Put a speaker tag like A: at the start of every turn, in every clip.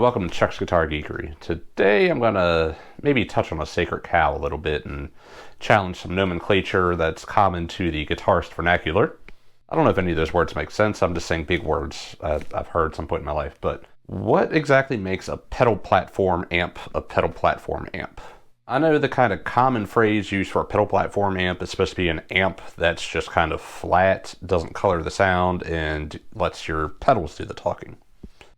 A: welcome to Chuck's Guitar Geekery. Today I'm going to maybe touch on a sacred cow a little bit and challenge some nomenclature that's common to the guitarist vernacular. I don't know if any of those words make sense, I'm just saying big words I've heard some point in my life, but what exactly makes a pedal platform amp a pedal platform amp? I know the kind of common phrase used for a pedal platform amp is supposed to be an amp that's just kind of flat, doesn't color the sound, and lets your pedals do the talking.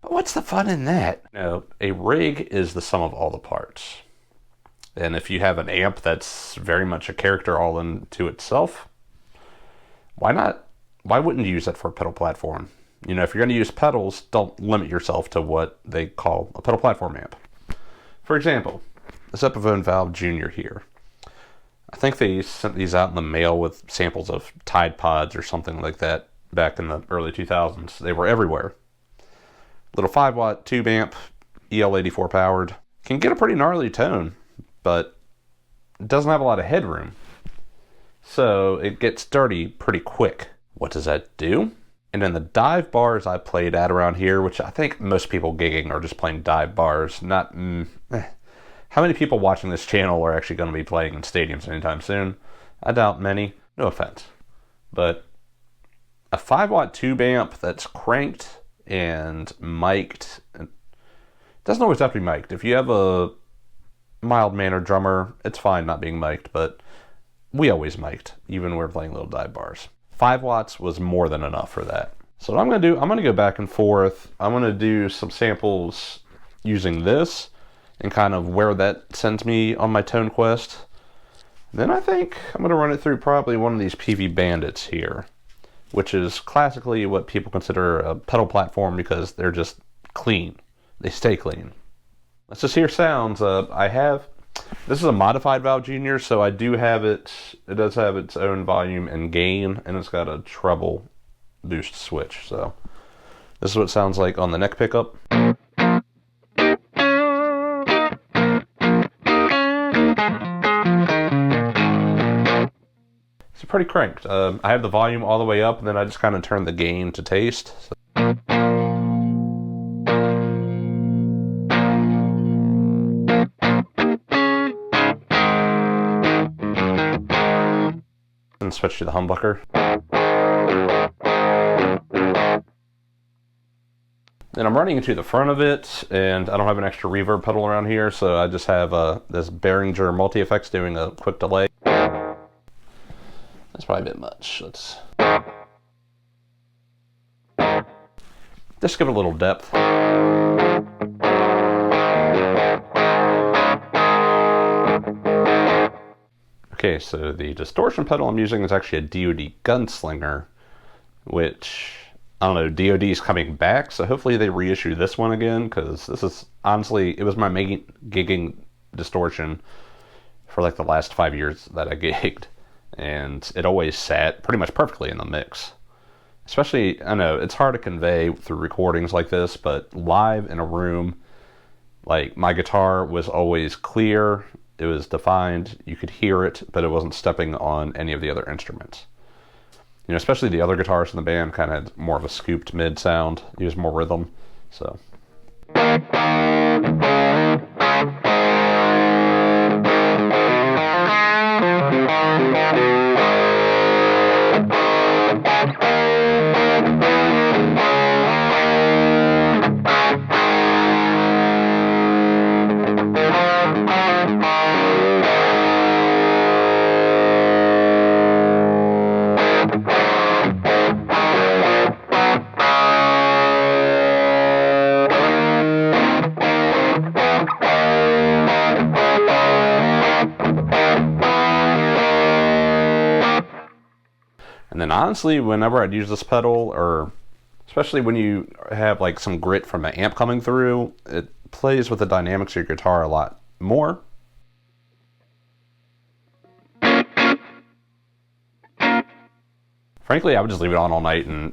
A: But what's the fun in that? A rig is the sum of all the parts. And if you have an amp that's very much a character all into itself, why not? Why wouldn't you use that for a pedal platform? If you're going to use pedals, don't limit yourself to what they call a pedal platform amp. For example, this Epiphone Valve Junior here. I think they sent these out in the mail with samples of Tide Pods or something like that back in the early 2000s. They were everywhere. Little 5-watt tube amp, EL84 powered. Can get a pretty gnarly tone, but it doesn't have a lot of headroom. So it gets dirty pretty quick. What does that do? And in the dive bars I played at around here, which I think most people gigging are just playing dive bars, how many people watching this channel are actually going to be playing in stadiums anytime soon? I doubt many. No offense. But a 5-watt tube amp that's cranked and mic'd. It doesn't always have to be mic'd. If you have a mild-mannered drummer, it's fine not being mic'd, but we always mic'd, even when we're playing little dive bars. 5 watts was more than enough for that. So what I'm going to do, I'm going to go back and forth. I'm going to do some samples using this and kind of where that sends me on my tone quest. Then I think I'm going to run it through probably one of these PV Bandits here, which is classically what people consider a pedal platform because they're just clean. They stay clean. Let's just hear sounds. This is a modified Valve Junior, so I do have it does have its own volume and gain, and it's got a treble boost switch. So this is what it sounds like on the neck pickup. It's pretty cranked. I have the volume all the way up, and then I just kind of turn the gain to taste. And switch to the humbucker. Then I'm running into the front of it, and I don't have an extra reverb pedal around here, so I just have this Behringer multi-effects doing a quick delay. That's probably a bit much. Let's just give it a little depth. Okay, so the distortion pedal I'm using is actually a DoD Gunslinger, which, I don't know, DoD is coming back, so hopefully they reissue this one again, because this is, honestly, it was my main gigging distortion for like the last 5 years that I gigged. And it always sat pretty much perfectly in the mix. Especially, I know, it's hard to convey through recordings like this, but live in a room, like, my guitar was always clear, it was defined, you could hear it, but it wasn't stepping on any of the other instruments. Especially the other guitarists in the band kind of had more of a scooped mid sound, used more rhythm, so. And then honestly, whenever I'd use this pedal, or especially when you have like some grit from an amp coming through, it plays with the dynamics of your guitar a lot more. Frankly, I would just leave it on all night and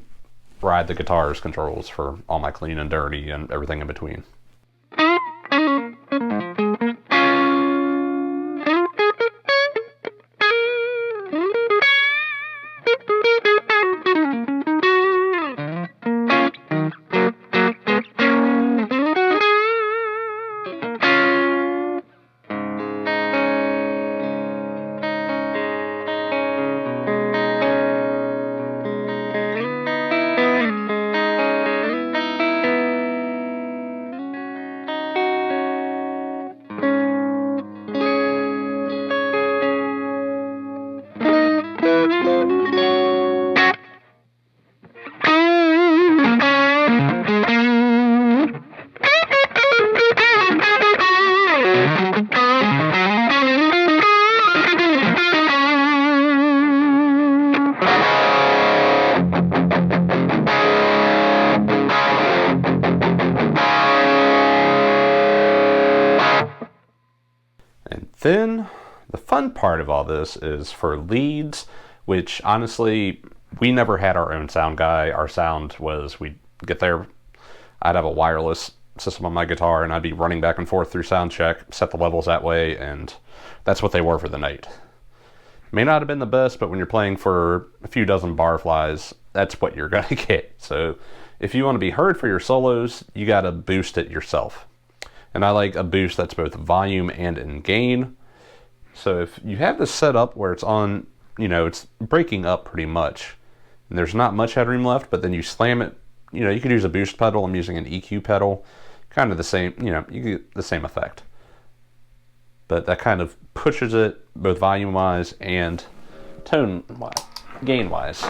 A: ride the guitar's controls for all my clean and dirty and everything in between. And then the fun part of all this is for leads, which honestly, we never had our own sound guy. Our sound was, we'd get there, I'd have a wireless system on my guitar and I'd be running back and forth through sound check, set the levels that way, and that's what they were for the night. May not have been the best, but when you're playing for a few dozen barflies, that's what you're gonna get. So if you want to be heard for your solos, you gotta boost it yourself. And I like a boost that's both volume and in gain. So if you have this set up where it's on, you know, it's breaking up pretty much, and there's not much headroom left, but then you slam it, you know, you could use a boost pedal. I'm using an EQ pedal, kind of the same, you know, you get the same effect. But that kind of pushes it both volume-wise and tone-wise, gain-wise.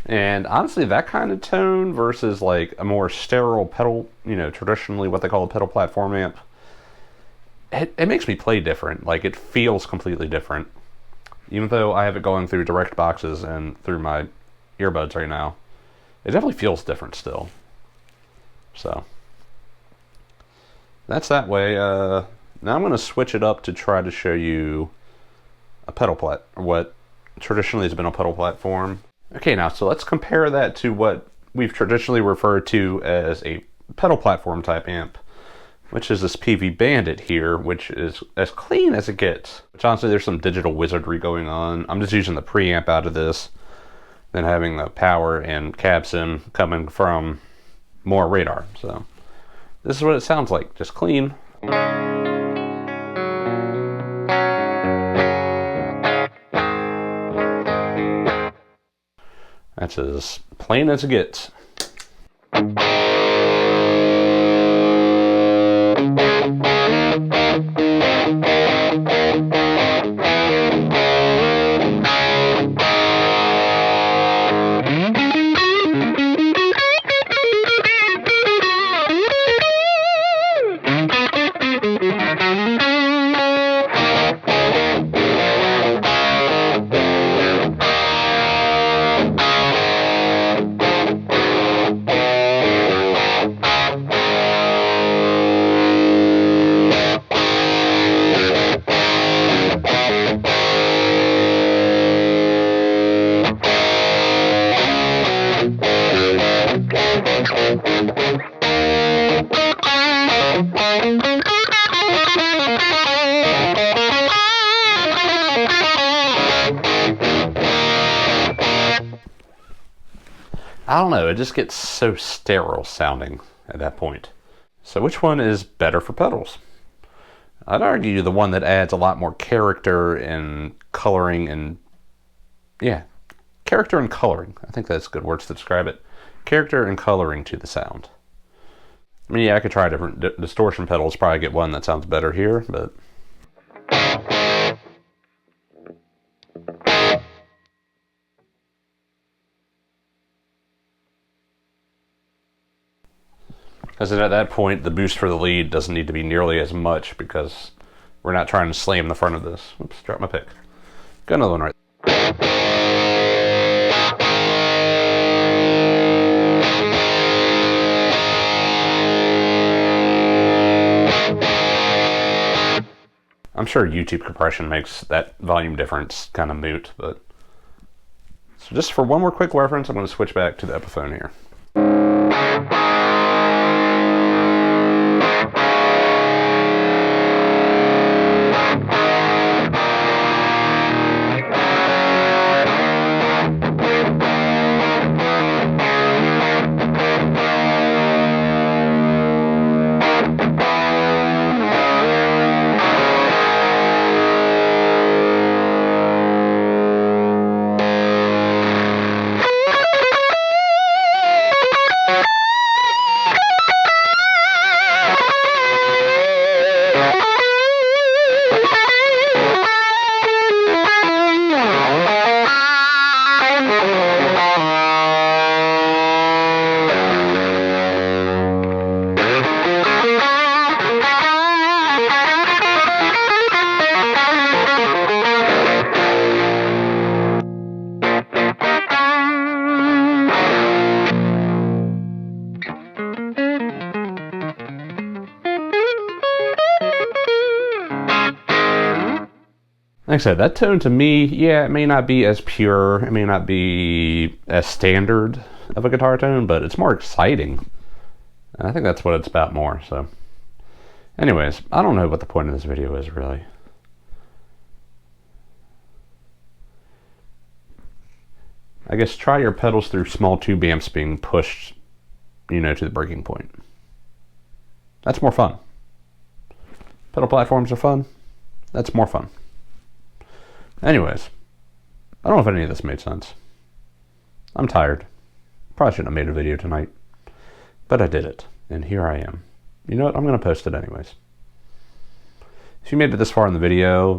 A: And honestly, that kind of tone versus like a more sterile pedal, you know, traditionally what they call a pedal platform amp, it makes me play different. Like, it feels completely different. Even though I have it going through direct boxes and through my earbuds right now, it definitely feels different still. So that's that way. Now I'm going to switch it up to try to show you a pedal what traditionally has been a pedal platform. Okay, now, so let's compare that to what we've traditionally referred to as a pedal platform type amp, which is this PV Bandit here, which is as clean as it gets. Which honestly, there's some digital wizardry going on. I'm just using the preamp out of this, then having the power and cab sim coming from more radar. So this is what it sounds like, just clean. That's as plain as it gets. I don't know, it just gets so sterile sounding at that point. So which one is better for pedals? I'd argue the one that adds a lot more character and coloring and, yeah, character and coloring. I think that's good words to describe it. Character and coloring to the sound. I mean, yeah, I could try different distortion pedals, probably get one that sounds better here, but... Because at that point, the boost for the lead doesn't need to be nearly as much because we're not trying to slam the front of this. Oops, drop my pick. Got another one right there. I'm sure YouTube compression makes that volume difference kind of moot, but... So just for one more quick reference, I'm going to switch back to the Epiphone here. Like I said, that tone to me, yeah, it may not be as pure, it may not be as standard of a guitar tone, but it's more exciting. And I think that's what it's about more, so. Anyways, I don't know what the point of this video is, really. I guess try your pedals through small tube amps being pushed, you know, to the breaking point. That's more fun. Pedal platforms are fun. That's more fun. Anyways, I don't know if any of this made sense. I'm tired. Probably shouldn't have made a video tonight. But I did it, and here I am. You know what? I'm going to post it anyways. If you made it this far in the video,